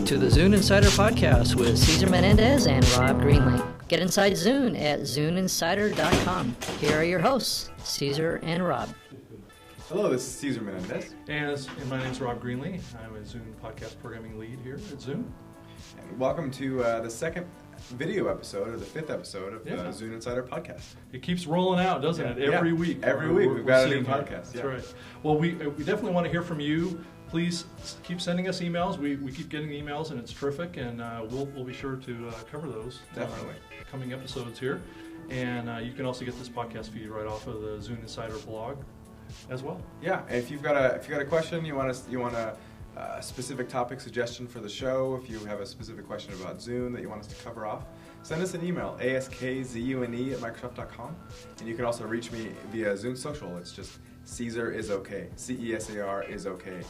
to the Zune Insider Podcast with Cesar Menendez and Rob Greenlee. Get inside Zune at ZuneInsider.com. Here are your hosts, Cesar and Rob. Hello, this is Cesar Menendez. And my name is Rob Greenlee. I'm a Zune podcast programming lead here at Zune. And welcome to the second video episode, or the fifth episode of the Zune Insider Podcast. It keeps rolling out, doesn't it? Every week. Every week we've got a new podcast. That's right. Well, we definitely want to hear from you. Please keep sending us emails. We keep getting emails, and it's terrific, and we'll be sure to cover those. Definitely. Coming episodes here. And you can also get this podcast feed right off of the Zune Insider blog as well. Yeah, if you've got a question, you want a specific topic suggestion for the show, if you have a specific question about Zune that you want us to cover off, send us an email, askzune@microsoft.com, and you can also reach me via Zune Social. It's just Cesar is okay, CESAR is okay.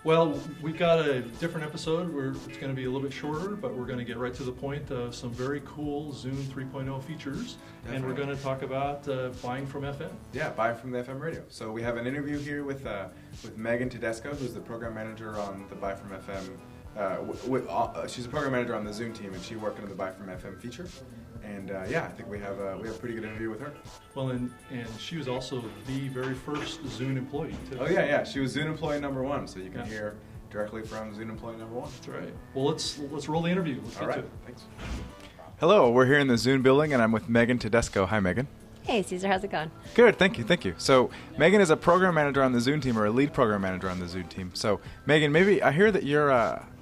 Well, we've got a different episode where it's going to be a little bit shorter, but we're going to get right to the point of some very cool Zune 3.0 features. Definitely. And we're going to talk about buying from FM. Yeah, buying from the FM radio. So we have an interview here with Megan Tedesco, who's the program manager on the Buy from FM. She's a program manager on the Zune team, and she worked on the Buy from FM feature. And I think we have a pretty good interview with her. Well, and she was also the very first Zune employee, too. Oh, yeah. She was Zune employee number 1, so you can hear directly from Zune employee number 1. That's right. Well, let's roll the interview. Let's get to it. Thanks. Hello, we're here in the Zune building, and I'm with Megan Tedesco. Hi, Megan. Hey, Cesar, how's it going? Good, thank you. So, Megan is a program manager on the Zune team, or a lead program manager on the Zune team. So, Megan, maybe I hear that you're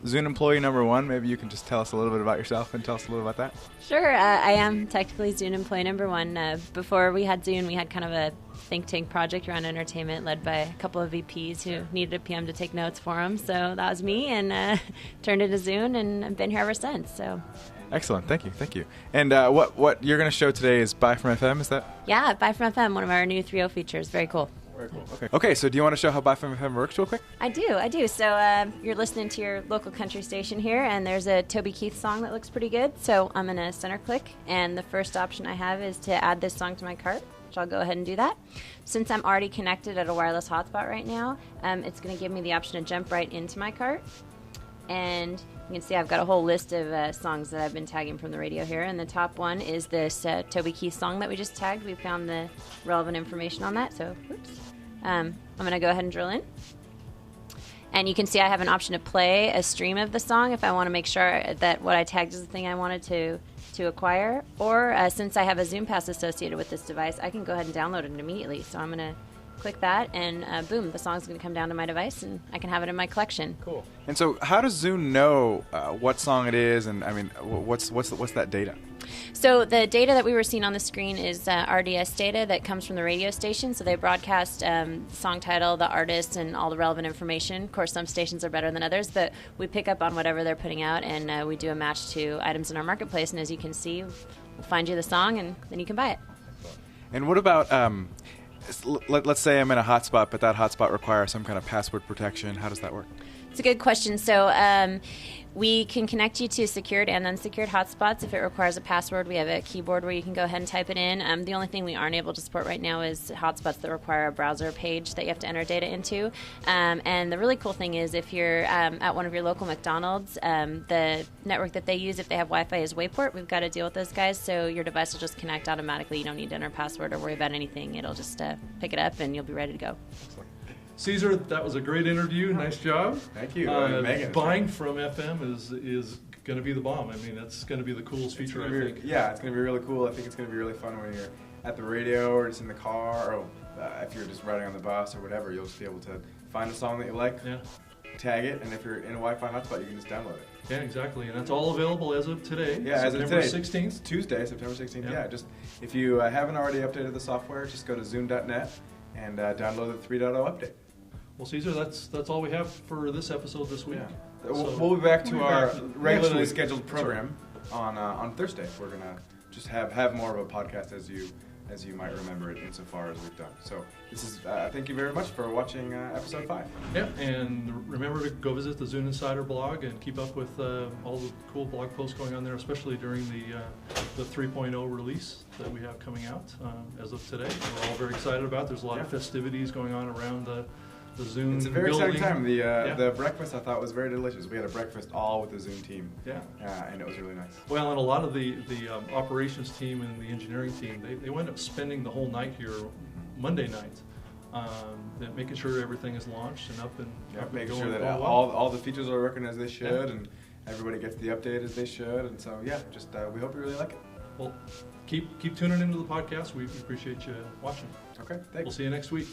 Zune employee number 1. Maybe you can just tell us a little bit about yourself and tell us a little about that. Sure, I am technically Zune employee number 1. Before we had Zune, we had kind of a think tank project around entertainment led by a couple of VPs who needed a PM to take notes for them. So that was me, and turned into Zune, and I've been here ever since. So. Excellent, thank you. And what you're going to show today is Buy from FM, is that? Yeah, Buy from FM, one of our new 3.0 features. Very cool. Very cool. Okay, so do you want to show how Buy from FM works real quick? I do. So you're listening to your local country station here, and there's a Toby Keith song that looks pretty good. So I'm going to center click, and the first option I have is to add this song to my cart, which I'll go ahead and do that. Since I'm already connected at a wireless hotspot right now, it's going to give me the option to jump right into my cart. And you can see I've got a whole list of songs that I've been tagging from the radio here. And the top one is this Toby Keith song that we just tagged. We found the relevant information on that. So, I'm going to go ahead and drill in. And you can see I have an option to play a stream of the song if I want to make sure that what I tagged is the thing I wanted to acquire. Or since I have a Zune Pass associated with this device, I can go ahead and download it immediately. So I'm going to click that, and boom, the song's going to come down to my device, and I can have it in my collection. Cool. And so how does Zune know what song it is, and I mean, what's that data? So the data that we were seeing on the screen is RDS data that comes from the radio station. So they broadcast song title, the artist, and all the relevant information. Of course, some stations are better than others, but we pick up on whatever they're putting out, and we do a match to items in our marketplace. And as you can see, we'll find you the song, and then you can buy it. And what about let's say I'm in a hotspot, but that hotspot requires some kind of password protection. How does that work? It's a good question. So we can connect you to secured and unsecured hotspots. If it requires a password, we have a keyboard where you can go ahead and type it in. The only thing we aren't able to support right now is hotspots that require a browser page that you have to enter data into. And the really cool thing is if you're at one of your local McDonald's, the network that they use, if they have Wi-Fi, is Wayport. We've got to deal with those guys, so your device will just connect automatically. You don't need to enter a password or worry about anything. It'll just pick it up, and you'll be ready to go. Excellent. Cesar, that was a great interview. Nice job. Thank you. Megan. Buying from FM is going to be the bomb. I mean, that's going to be the coolest feature, I think. Yeah, it's going to be really cool. I think it's going to be really fun when you're at the radio or just in the car, or if you're just riding on the bus or whatever. You'll just be able to find a song that you like, tag it, and if you're in a Wi-Fi hotspot, you can just download it. Yeah, exactly. And that's all available as of today. Yeah, as of today. September 16th. Tuesday, September 16th. Yeah, just if you haven't already updated the software, just go to Zune.net and download the 3.0 update. Well, Cesar, that's all we have for this episode this week. Yeah. So we'll be back to our regularly scheduled program on Thursday. We're gonna just have more of a podcast as you might remember it insofar as we've done. So this is thank you very much for watching episode 5. Yeah, and remember to go visit the Zune Insider blog and keep up with all the cool blog posts going on there, especially during the 3.0 release that we have coming out as of today. We're all very excited about. There's a lot of festivities going on around the the Zune It's a very building. exciting time. The breakfast I thought was very delicious. We had a breakfast all with the Zune team. Yeah. And it was really nice. Well, and a lot of the operations team and the engineering team, they wind up spending the whole night here Monday night, making sure everything is launched and up and Making going sure that well. all the features are working as they should, and everybody gets the update as they should. And so, just we hope you really like it. Well, keep tuning into the podcast. We appreciate you watching. Okay, thanks. We'll see you next week.